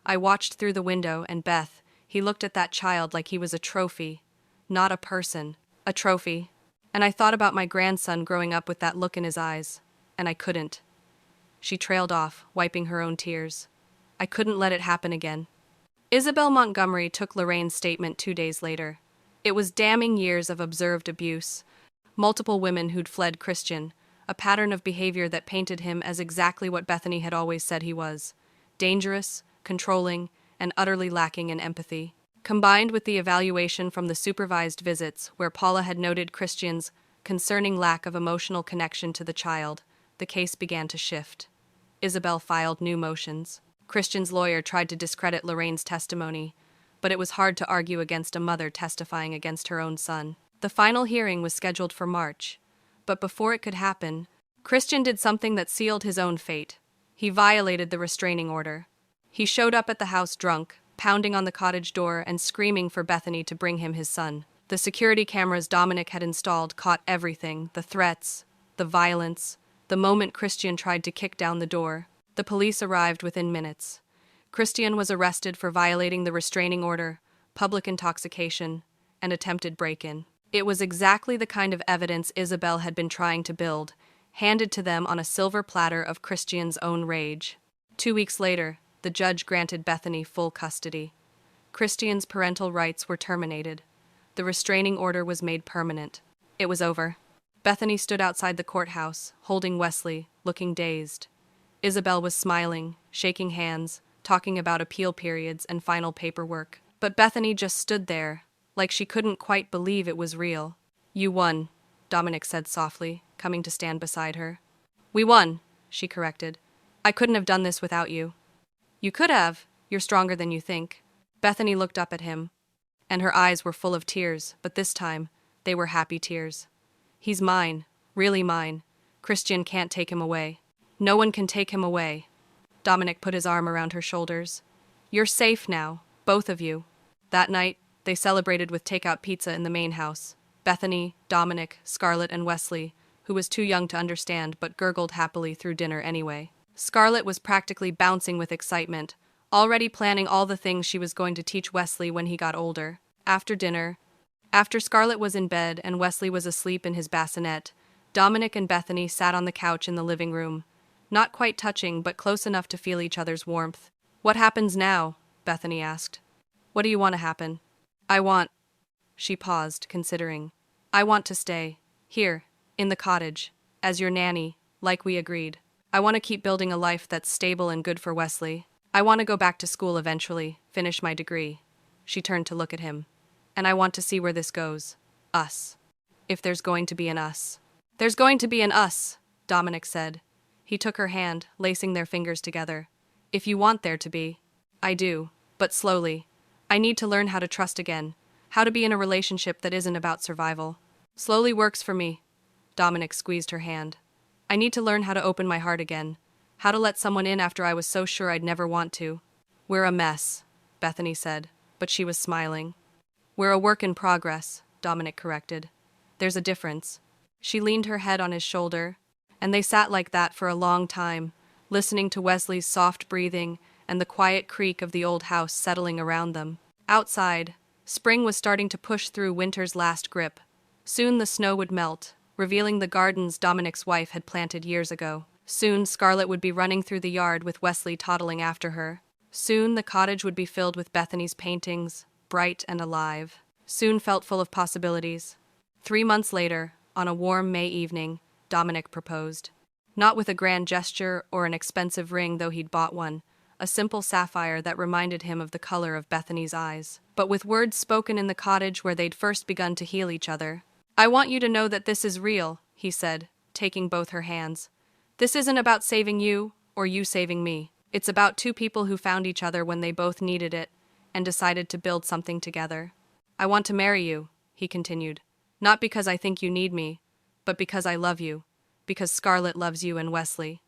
I watched through the window, and Beth, he looked at that child like he was a trophy. Not a person. A trophy. And I thought about my grandson growing up with that look in his eyes, and I couldn't." She trailed off, wiping her own tears. "I couldn't let it happen again." Isabel Montgomery took Lorraine's statement 2 days later. It was damning years of observed abuse. Multiple women who'd fled Christian, a pattern of behavior that painted him as exactly what Bethany had always said he was: dangerous, controlling, and utterly lacking in empathy. Combined with the evaluation from the supervised visits where Paula had noted Christian's concerning lack of emotional connection to the child, the case began to shift. Isabel filed new motions. Christian's lawyer tried to discredit Lorraine's testimony, but it was hard to argue against a mother testifying against her own son. The final hearing was scheduled for March, but before it could happen, Christian did something that sealed his own fate. He violated the restraining order. He showed up at the house drunk, pounding on the cottage door and screaming for Bethany to bring him his son. The security cameras Dominic had installed caught everything: the threats, the violence, the moment Christian tried to kick down the door. The police arrived within minutes. Christian was arrested for violating the restraining order, public intoxication, and attempted break-in. It was exactly the kind of evidence Isabel had been trying to build, handed to them on a silver platter of Christian's own rage. 2 weeks later, the judge granted Bethany full custody. Christian's parental rights were terminated. The restraining order was made permanent. It was over. Bethany stood outside the courthouse, holding Wesley, looking dazed. Isabel was smiling, shaking hands, talking about appeal periods and final paperwork. But Bethany just stood there, like she couldn't quite believe it was real. "You won," Dominic said softly, coming to stand beside her. "We won," she corrected. "I couldn't have done this without you." "You could have. You're stronger than you think." Bethany looked up at him, and her eyes were full of tears, but this time, they were happy tears. "He's mine, really mine. Christian can't take him away. No one can take him away." Dominic put his arm around her shoulders. "You're safe now, both of you." That night, they celebrated with takeout pizza in the main house. Bethany, Dominic, Scarlett, and Wesley, who was too young to understand but gurgled happily through dinner anyway. Scarlett was practically bouncing with excitement, already planning all the things she was going to teach Wesley when he got older. After dinner, after Scarlett was in bed and Wesley was asleep in his bassinet, Dominic and Bethany sat on the couch in the living room, not quite touching but close enough to feel each other's warmth. "What happens now?" Bethany asked. "What do you want to happen?" "I want—" She paused, considering. "I want to stay, here, in the cottage, as your nanny, like we agreed. I want to keep building a life that's stable and good for Wesley. I want to go back to school eventually, finish my degree." She turned to look at him. "And I want to see where this goes. Us. If there's going to be an us." "There's going to be an us," Dominic said. He took her hand, lacing their fingers together. "If you want there to be." "I do, but slowly. I need to learn how to trust again, how to be in a relationship that isn't about survival." "Slowly works for me." Dominic squeezed her hand. "I need to learn how to open my heart again, how to let someone in after I was so sure I'd never want to." "We're a mess," Bethany said, but she was smiling. "We're a work in progress," Dominic corrected. "There's a difference." She leaned her head on his shoulder, and they sat like that for a long time, listening to Wesley's soft breathing and the quiet creak of the old house settling around them. Outside, spring was starting to push through winter's last grip. Soon the snow would melt, revealing the gardens Dominic's wife had planted years ago. Soon Scarlett would be running through the yard with Wesley toddling after her. Soon the cottage would be filled with Bethany's paintings, bright and alive. Soon felt full of possibilities. 3 months later, on a warm May evening, Dominic proposed. Not with a grand gesture or an expensive ring, though he'd bought one, a simple sapphire that reminded him of the color of Bethany's eyes, but with words spoken in the cottage where they'd first begun to heal each other. "I want you to know that this is real," he said, taking both her hands. "This isn't about saving you, or you saving me. It's about 2 people who found each other when they both needed it, and decided to build something together. I want to marry you," he continued. "Not because I think you need me, but because I love you, because Scarlett loves you and Wesley.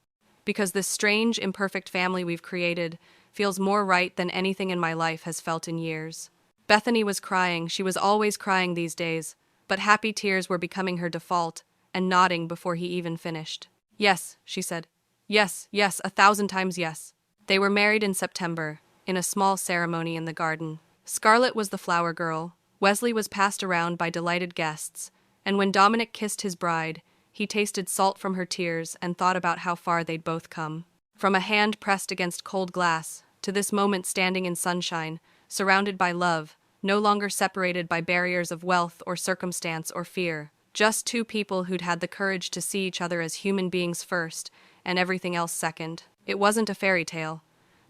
Because this strange, imperfect family we've created feels more right than anything in my life has felt in years." Bethany was crying. She was always crying these days, but happy tears were becoming her default, and nodding before he even finished. "Yes," she said. "Yes, yes, 1,000 times yes." They were married in September, in a small ceremony in the garden. Scarlett was the flower girl. Wesley was passed around by delighted guests, and when Dominic kissed his bride, he tasted salt from her tears and thought about how far they'd both come. From a hand pressed against cold glass, to this moment standing in sunshine, surrounded by love, no longer separated by barriers of wealth or circumstance or fear. Just 2 people who'd had the courage to see each other as human beings first, and everything else second. It wasn't a fairy tale.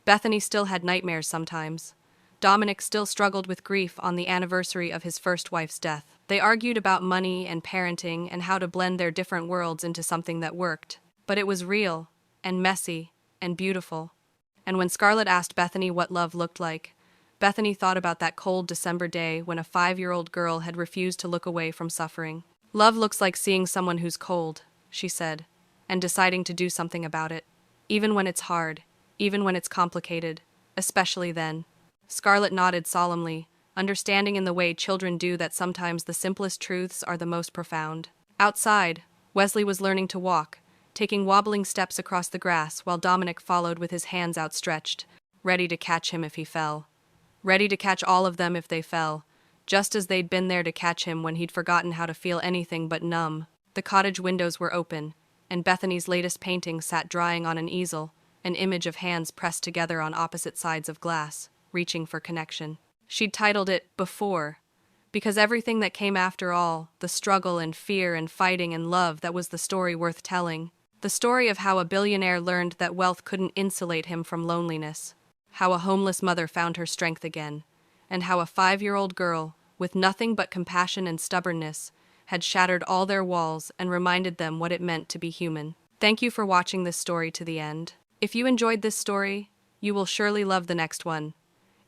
Bethany still had nightmares sometimes. Dominic still struggled with grief on the anniversary of his first wife's death. They argued about money and parenting and how to blend their different worlds into something that worked. But it was real, and messy, and beautiful. And when Scarlett asked Bethany what love looked like, Bethany thought about that cold December day when a 5-year-old girl had refused to look away from suffering. Love looks like seeing someone who's cold, she said, and deciding to do something about it. Even when it's hard, even when it's complicated, especially then. Scarlett nodded solemnly, understanding in the way children do that sometimes the simplest truths are the most profound. Outside, Wesley was learning to walk, taking wobbling steps across the grass while Dominic followed with his hands outstretched, ready to catch him if he fell. Ready to catch all of them if they fell, just as they'd been there to catch him when he'd forgotten how to feel anything but numb. The cottage windows were open, and Bethany's latest painting sat drying on an easel, an image of hands pressed together on opposite sides of glass, reaching for connection. She'd titled it Before, because everything that came after all, the struggle and fear and fighting and love, that was the story worth telling. The story of how a billionaire learned that wealth couldn't insulate him from loneliness, how a homeless mother found her strength again, and how a 5-year-old girl, with nothing but compassion and stubbornness, had shattered all their walls and reminded them what it meant to be human. Thank you for watching this story to the end. If you enjoyed this story, you will surely love the next one.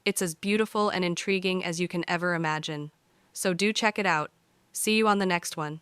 It's as beautiful and intriguing as you can ever imagine. So do check it out. See you on the next one.